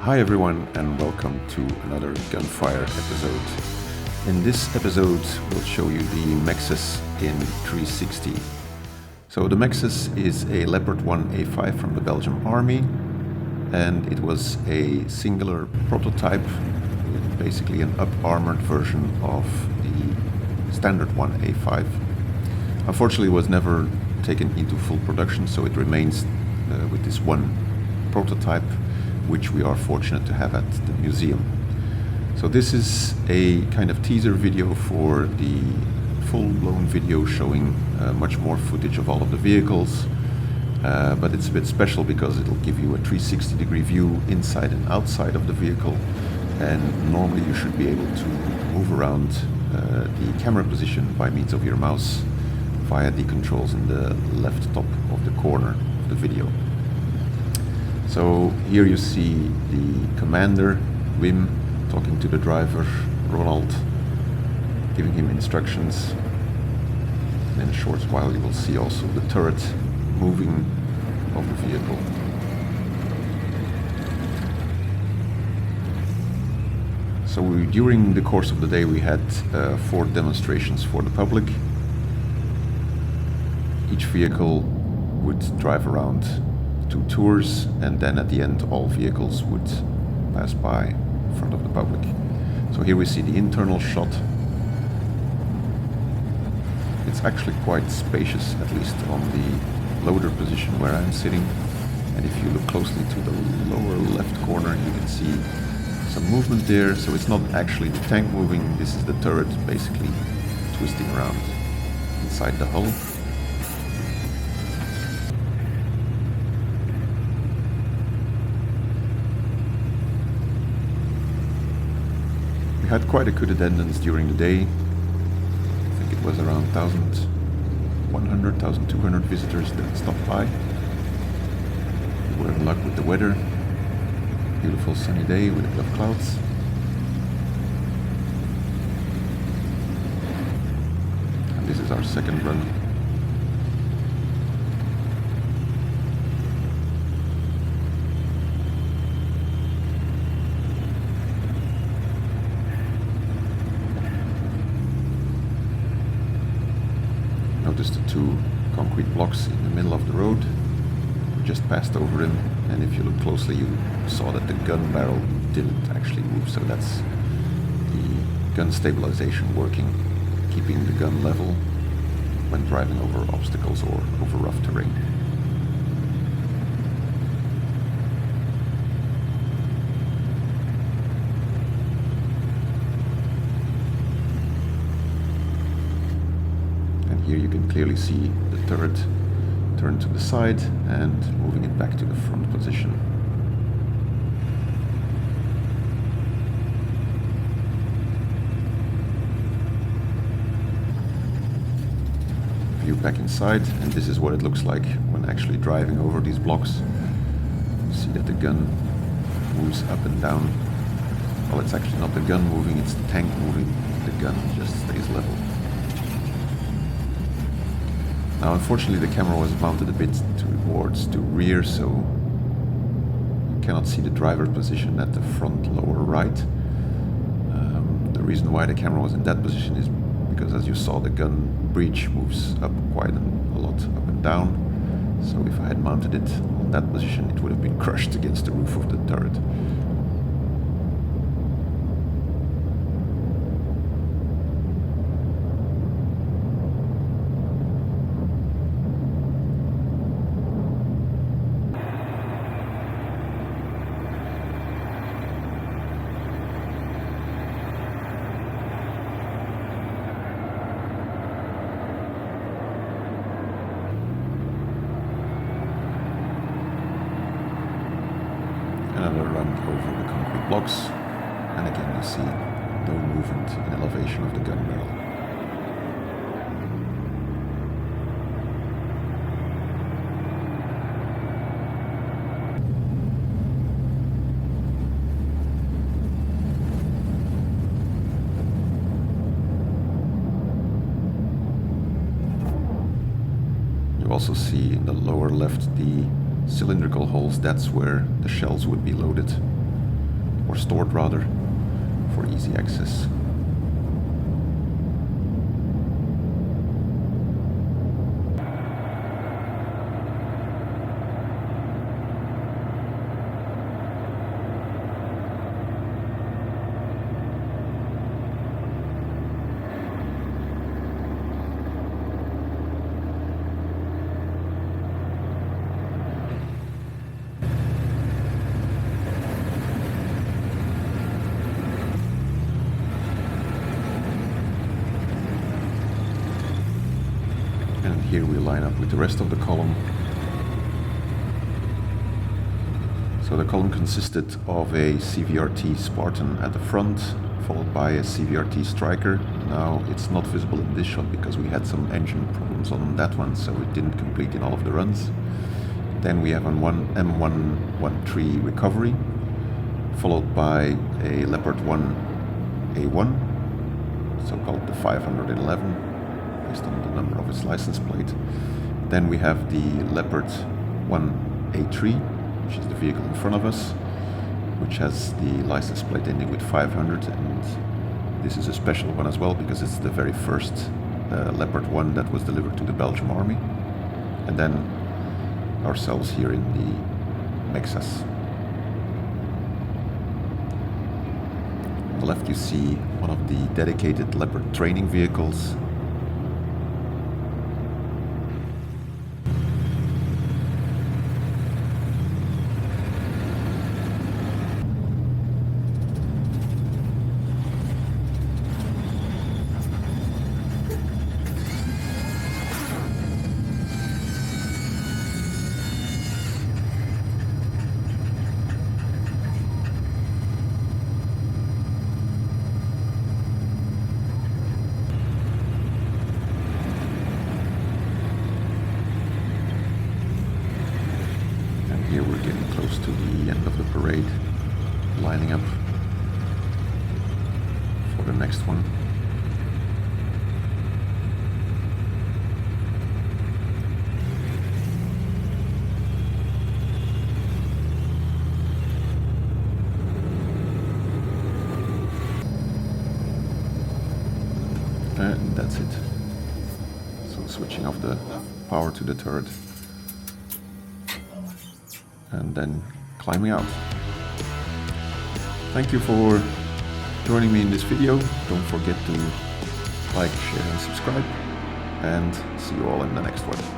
Hi everyone and welcome to another gunfire episode. In this episode we'll show you the Mexas in 360. So the Maxis is a Leopard 1A5 from the Belgian Army, and it was a singular prototype, basically an up-armored version of the standard 1A5. Unfortunately it was never taken into full production, so it remains with this one prototype, which we are fortunate to have at the museum. So this is a kind of teaser video for the full-blown video showing much more footage of all of the vehicles, but it's a bit special because it'll give you a 360-degree view inside and outside of the vehicle, and normally you should be able to move around the camera position by means of your mouse via the controls in the left top of the corner of the video. So here you see the commander, Wim, talking to the driver, Ronald, giving him instructions. And in a short while you will see also the turret moving of the vehicle. So during the course of the day we had 4 demonstrations for the public. Each vehicle would drive around 2 tours, and then at the end all vehicles would pass by in front of the public. So here we see the internal shot. It's actually quite spacious, at least on the loader position where I'm sitting, and if you look closely to the lower left corner you can see some movement there. So it's not actually the tank moving, this is the turret basically twisting around inside the hull. We had quite a good attendance during the day. I think it was around 1,100, 1,200 visitors that stopped by. We were in luck with the weather. Beautiful sunny day with a bit of clouds. And this is our second run. Notice the 2 concrete blocks in the middle of the road. We just passed over them, and if you look closely you saw that the gun barrel didn't actually move, so that's the gun stabilization working, keeping the gun level when driving over obstacles or over rough terrain. Here you can clearly see the turret turn to the side and moving it back to the front position. View back inside, and this is what it looks like when actually driving over these blocks. You see that the gun moves up and down. Well, it's actually not the gun moving, it's the tank moving. The gun just stays level. Now unfortunately the camera was mounted a bit towards the rear, so you cannot see the driver position at the front lower right. The reason why the camera was in that position is because, as you saw, the gun breech moves up quite a lot up and down. So if I had mounted it on that position it would have been crushed against the roof of the turret. Another run over the concrete blocks, and again you see no movement in elevation of the gun barrel. You also see in the lower left the cylindrical holes. That's where the shells would be loaded. or stored rather, for easy access. And here we line up with the rest of the column. So the column consisted of a CVRT Spartan at the front, followed by a CVRT Striker. Now it's not visible in this shot because we had some engine problems on that one, so it didn't complete in all of the runs. Then we have an M113 Recovery, followed by a Leopard 1A1, so-called the 511. Based on the number of its license plate. Then we have the Leopard 1A3, which is the vehicle in front of us, which has the license plate ending with 500, and this is a special one as well because it's the very first Leopard 1 that was delivered to the Belgian army. And then ourselves here in the Mexas. On the left you see one of the dedicated Leopard training vehicles. Here we're getting close to the end of the parade, lining up for the next one. And that's it. So switching off the power to the turret. And then climbing out. Thank you for joining me in this video. Don't forget to like, share and subscribe, and see you all in the next one.